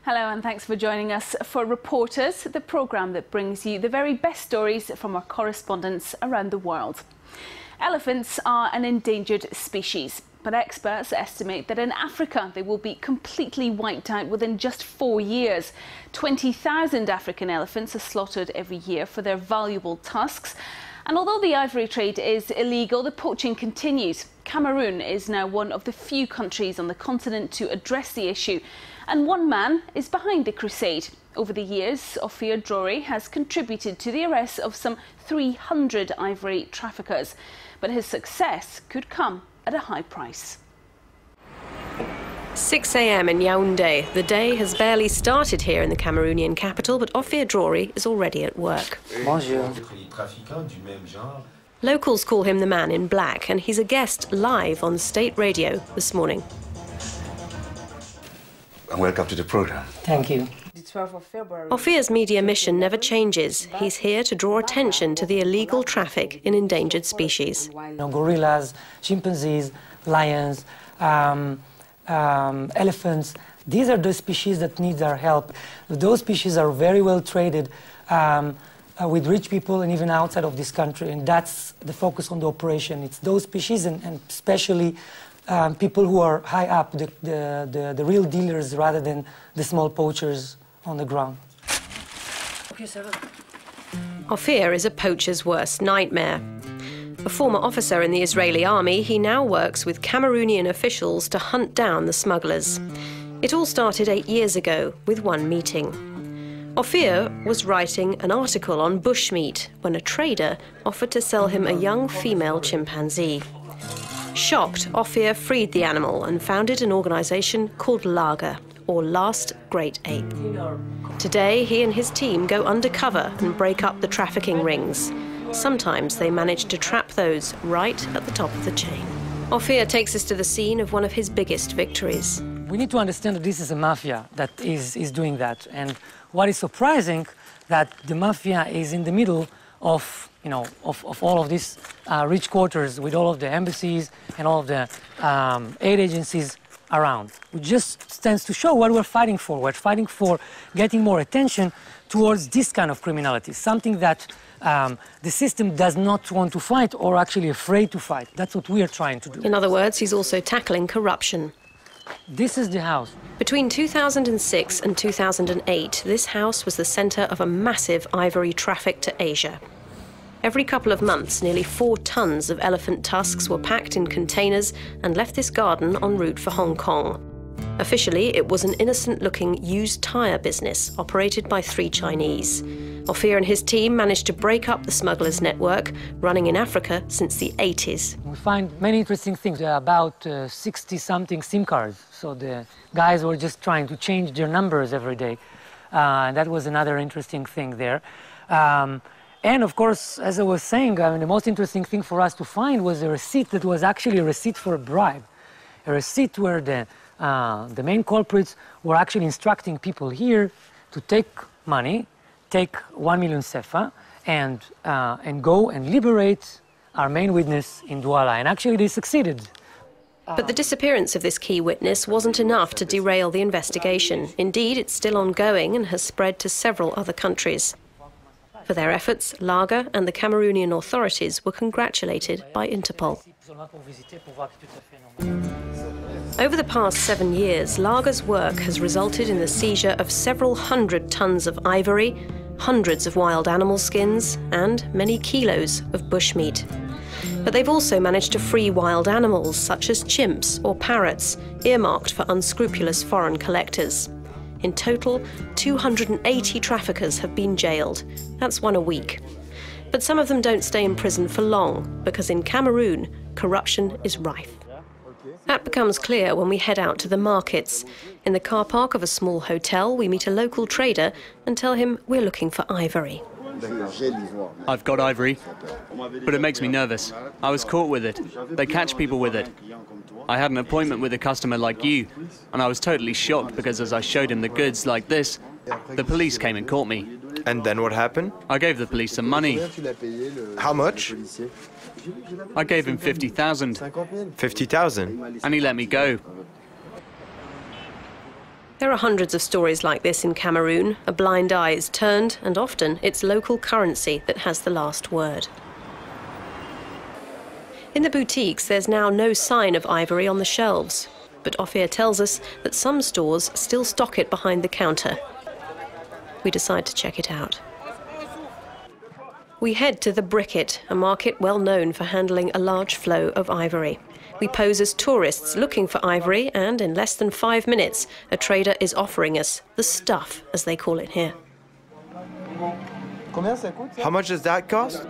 Hello and thanks for joining us for Reporters, the programme that brings you the very best stories from our correspondents around the world. Elephants are an endangered species, but experts estimate that in Africa they will be completely wiped out within just 4 years. 20,000 African elephants are slaughtered every year for their valuable tusks. And although the ivory trade is illegal, the poaching continues. Cameroon is now one of the few countries on the continent to address the issue. And one man is behind the crusade. Over the years, Ophir Drory has contributed to the arrest of some 300 ivory traffickers. But his success could come at a high price. 6 a.m. in Yaoundé. The day has barely started here in the Cameroonian capital, but Ophir Drory is already at work. Bonjour. Locals call him the man in black, and he's a guest live on state radio this morning. And welcome to the program. Thank you. Ophir's media mission never changes. He's here to draw attention to the illegal traffic in endangered species. Gorillas, chimpanzees, lions, elephants. These are the species that need our help. Those species are very well traded with rich people and even outside of this country, and that's the focus on the operation. It's those species and especially people who are high up, the real dealers rather than the small poachers on the ground. Ophir is a poacher's worst nightmare. A former officer in the Israeli army, he now works with Cameroonian officials to hunt down the smugglers. It all started 8 years ago with one meeting. Ophir was writing an article on bushmeat when a trader offered to sell him a young female chimpanzee. Shocked, Ophir freed the animal and founded an organisation called LAGA, or Last Great Ape. Today, he and his team go undercover and break up the trafficking rings. Sometimes they manage to trap those right at the top of the chain. Ophir takes us to the scene of one of his biggest victories. We need to understand that this is a mafia that is doing that. And what is surprising, that the mafia is in the middle of, of all of these rich quarters with all of the embassies and all of the aid agencies around. It just stands to show what we're fighting for. We're fighting for getting more attention towards this kind of criminality, something that the system does not want to fight or actually afraid to fight. That's what we are trying to do. In other words, he's also tackling corruption. This is the house. Between 2006 and 2008, this house was the centre of a massive ivory traffic to Asia. Every couple of months, nearly 4 tons of elephant tusks were packed in containers and left this garden en route for Hong Kong. Officially, it was an innocent-looking used tyre business operated by 3 Chinese. Ophir and his team managed to break up the smugglers' network, running in Africa since the 80s. We find many interesting things. There are about 60-something SIM cards. So the guys were just trying to change their numbers every day. And that was another interesting thing there. And of course, as I was saying, the most interesting thing for us to find was a receipt that was actually a receipt for a bribe. A receipt where the main culprits were actually instructing people here to take money, take 1 million sefa, and go and liberate our main witness in Douala. And actually they succeeded. But the disappearance of this key witness wasn't enough to derail the investigation. Indeed, it's still ongoing and has spread to several other countries. For their efforts, LAGA and the Cameroonian authorities were congratulated by Interpol. Over the past 7 years, LAGA's work has resulted in the seizure of several hundred tons of ivory, hundreds of wild animal skins, and many kilos of bushmeat. But they've also managed to free wild animals such as chimps or parrots, earmarked for unscrupulous foreign collectors. In total, 280 traffickers have been jailed. That's 1 a week. But some of them don't stay in prison for long, because in Cameroon, corruption is rife. That becomes clear when we head out to the markets. In the car park of a small hotel, we meet a local trader and tell him we're looking for ivory. I've got ivory, but it makes me nervous. I was caught with it. They catch people with it. I had an appointment with a customer like you, and I was totally shocked because as I showed him the goods like this, the police came and caught me. And then what happened? I gave the police some money. How much? I gave him 50,000. 50,000? And he let me go. There are hundreds of stories like this in Cameroon. A blind eye is turned, and often it's local currency that has the last word. In the boutiques, there's now no sign of ivory on the shelves, but Ophir tells us that some stores still stock it behind the counter. We decide to check it out. We head to the Bricket, a market well known for handling a large flow of ivory. We pose as tourists looking for ivory, and in less than 5 minutes, a trader is offering us the stuff, as they call it here. How much does that cost?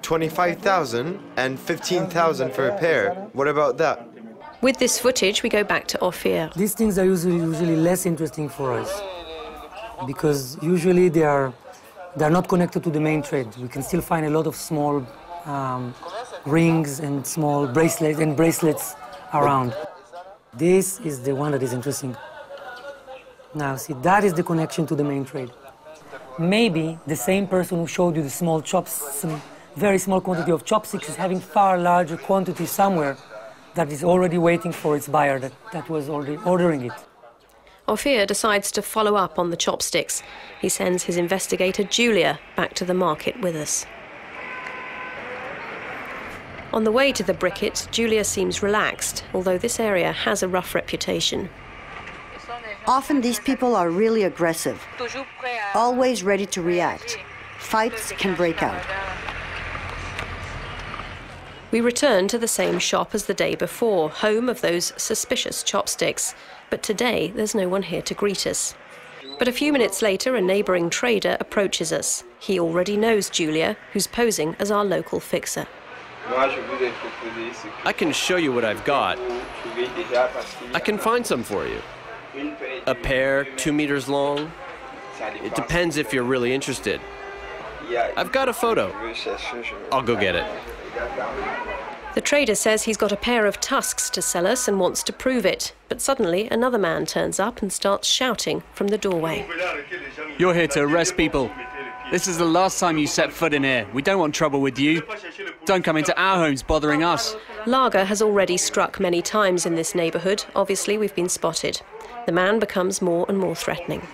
25,000 and 15,000 for a pair. What about that? With this footage, we go back to Ophir. These things are usually less interesting for us because usually they're not connected to the main trade. We can still find a lot of small rings and small bracelets around. This is the one that is interesting. Now, see, that is the connection to the main trade. Maybe the same person who showed you the small very small quantity of chopsticks is having far larger quantity somewhere that is already waiting for its buyer that was already ordering it. Ophir decides to follow up on the chopsticks. He sends his investigator, Julia, back to the market with us. On the way to the Bricket, Julia seems relaxed, although this area has a rough reputation. Often these people are really aggressive, always ready to react. Fights can break out. We return to the same shop as the day before, home of those suspicious chopsticks. But today, there's no one here to greet us. But a few minutes later, a neighbouring trader approaches us. He already knows Julia, who's posing as our local fixer. I can show you what I've got. I can find some for you. A pair, 2 meters long. It depends if you're really interested. I've got a photo. I'll go get it. The trader says he's got a pair of tusks to sell us and wants to prove it. But suddenly, another man turns up and starts shouting from the doorway. You're here to arrest people. This is the last time you set foot in here. We don't want trouble with you. Don't come into our homes bothering us. LAGA has already struck many times in this neighbourhood. Obviously, we've been spotted. The man becomes more and more threatening.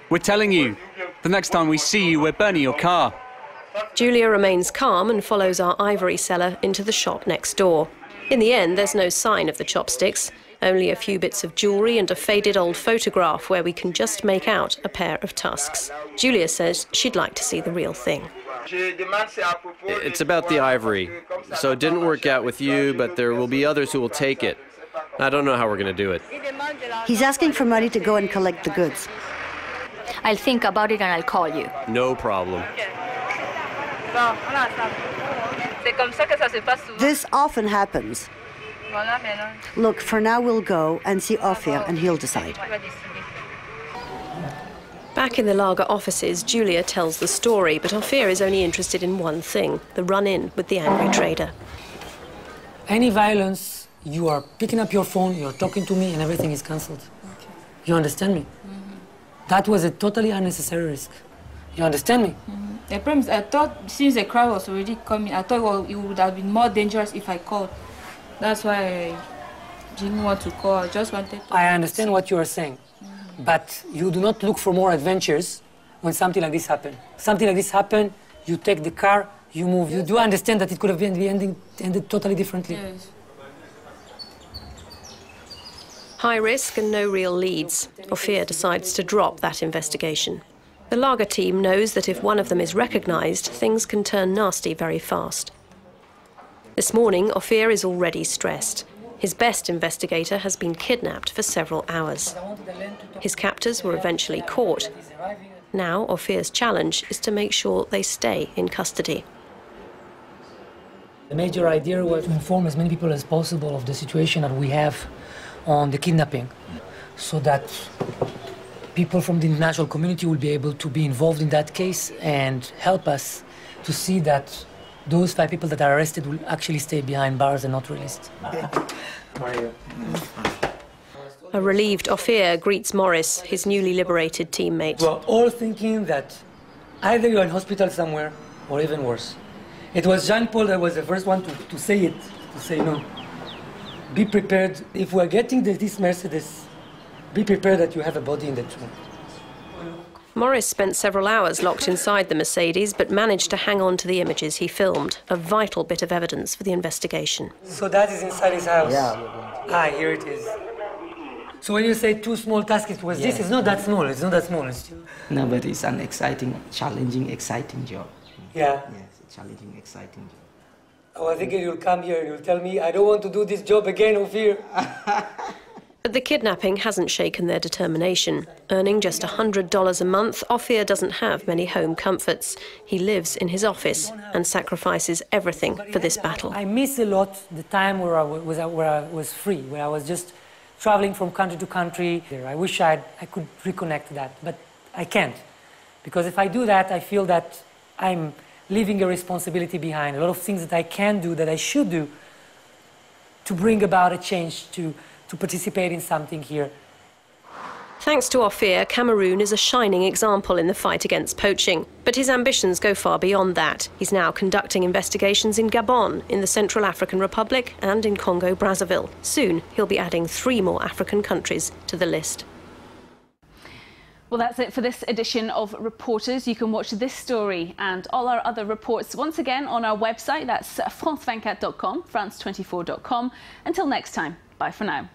We're telling you, the next time we see you, we're burning your car. Julia remains calm and follows our ivory seller into the shop next door. In the end, there's no sign of the chopsticks, only a few bits of jewellery and a faded old photograph where we can just make out a pair of tusks. Julia says she'd like to see the real thing. It's about the ivory. So it didn't work out with you, but there will be others who will take it. I don't know how we're going to do it. He's asking for money to go and collect the goods. I'll think about it and I'll call you. No problem. This often happens. Look, for now we'll go and see Ophir and he'll decide. Back in the LAGA offices, Julia tells the story, but Ophir is only interested in one thing, the run-in with the angry trader. Any violence, you are picking up your phone, you're talking to me, and everything is cancelled. Okay. You understand me? Mm-hmm. That was a totally unnecessary risk. You understand me? Mm-hmm. The problem is, I thought since the crowd was already coming, I thought it would have been more dangerous if I called. That's why I didn't want to call. I just wanted to... I understand what you are saying, but you do not look for more adventures when something like this happens. Something like this happens, you take the car, you move. You do understand that it could have been ended totally differently. Yes. High risk and no real leads. Ophir decides to drop that investigation. The LAGA team knows that if one of them is recognised, things can turn nasty very fast. This morning, Ophir is already stressed. His best investigator has been kidnapped for several hours. His captors were eventually caught. Now, Ophir's challenge is to make sure they stay in custody. The major idea was to inform as many people as possible of the situation that we have on the kidnapping, so that people from the international community will be able to be involved in that case and help us to see that those 5 people that are arrested will actually stay behind bars and not released. How are you? A relieved Ophir greets Maurice, his newly liberated teammate. We're all thinking that either you're in hospital somewhere or even worse. It was Jean-Paul that was the first one to say it, to say no. be prepared. If we're getting this Mercedes, be prepared that you have a body in the trunk. Maurice spent several hours locked inside the Mercedes, but managed to hang on to the images he filmed, a vital bit of evidence for the investigation. So that is inside his house? Yeah. Here it is. So when you say 2 small tasks, it was this, it's not that small, it's not that small. No, but it's an exciting, challenging, exciting job. Yeah? Yes, a challenging, exciting job. Oh, I think you'll come here and you'll tell me, I don't want to do this job again, Ophir. But the kidnapping hasn't shaken their determination. Earning just $100 a month, Ophir doesn't have many home comforts. He lives in his office and sacrifices everything for this battle. I miss a lot the time where I was free, where I was just traveling from country to country. I wish I could reconnect to that, but I can't. Because if I do that, I feel that I'm leaving a responsibility behind, a lot of things that I can do, that I should do, to bring about a change, to participate in something here. Thanks to Ophir, Cameroon is a shining example in the fight against poaching. But his ambitions go far beyond that. He's now conducting investigations in Gabon, in the Central African Republic, and in Congo-Brazzaville. Soon, he'll be adding 3 more African countries to the list. Well, that's it for this edition of Reporters. You can watch this story and all our other reports once again on our website. That's france24.com, france24.com. Until next time, bye for now.